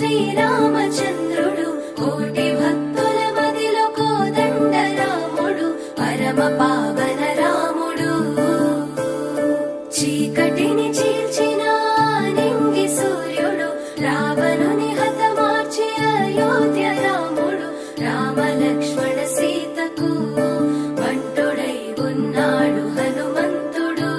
శ్రీరామచంద్రుడు కోటి భక్తుల మదిలో కోదండ రాముడు పరమ పావన రాముడు చీకటిని చీల్చిన నింగి సూర్యుడు రావణుని హతమార్చి అయోధ్య రాముడు రామ లక్ష్మణ సీతకు బంటుడై ఉన్నాడు హనుమంతుడు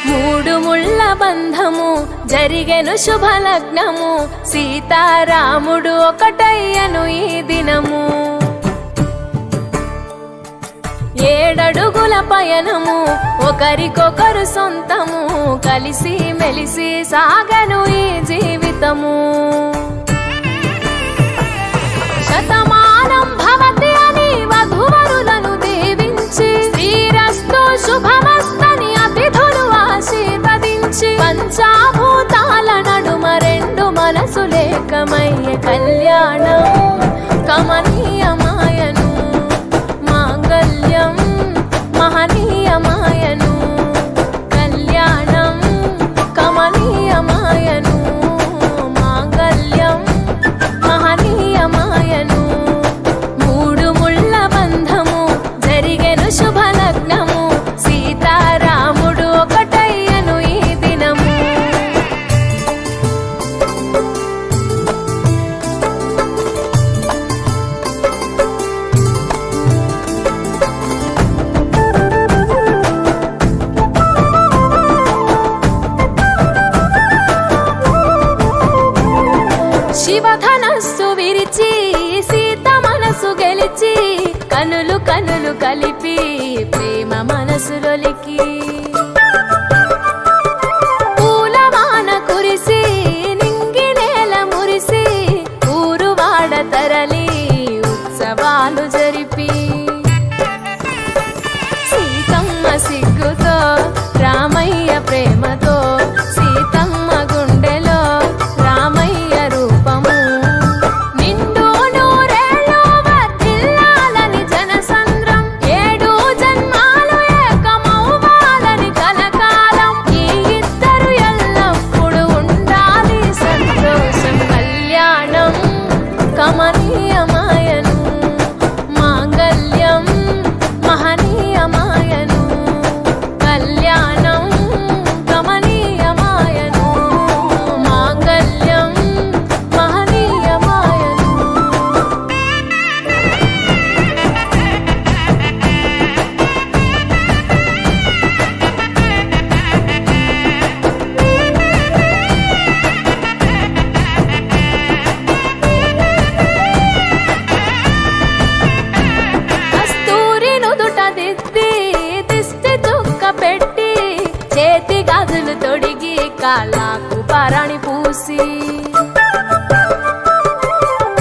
మూడు ముళ్ళ బంధము జరిగెను శుభలగ్నము సీతారాముడు ఒకటయ్యను ఈ దినము 7 అడుగుల పయనము ఒకరికొకరు సొంతము కలిసి మెలిసి సాగను ఈ జీవితము శతమానం భవతి అని వధువరులను దీవించి శ్రీరస్తు శుభమస్తని అతిథులు ఆశీర్వదించి పంచాభూతాల నడుమ 2 మనసులేకమయ్యే కళ్యాణం కమనీయమాయను మాంగళ్యం మహనీయమాయను కళ్యాణం కమనీయమాయను మాంగళ్యం మహనీయమాయను మూడు ముళ్ళ బంధము జరిగెను శుభలగ్నము సీతారాముడు ఒకటయ్యను ఈ దినము శివధనస్సు విరిచి సీత మనసు గెలిచి కనులు కనులు కలిపి ప్రేమ మనసులొలికి పూలవాన కురిసి నింగి నేల మురిసి ఊరువాడ తరలి ఉత్సవాలు జరిపి సీతమ్మ సిగ్గుతో రామయ్య ప్రేమతో సీతమ్మ గుండెలో రామయ్య రూపము నిండు నూరేళ్ళు వర్ధిల్లాలని జనసంద్రం 7 జన్మాలు ఏకమవ్వాలని కలకాలం ఈ ఇద్దరు ఎల్లప్పుడు ఉండాలి సంతోషం కళ్యాణం కమనీయమాయను మాంగళ్యం మహనీయమాయను కళ్యాణం కమనీయమాయను మాంగళ్యం మహనీయమాయను కస్తూరి నుదుట దిద్ది దిష్టి చుక్క పెట్టి చేతి గాజులు తొడిగి కాళ్ళకు పరాణి పూసి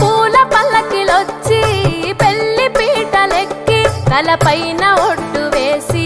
పూల పల్లకిలొచ్చి పెళ్లి పీటలెక్కి తలపైన ఒట్టు వేసి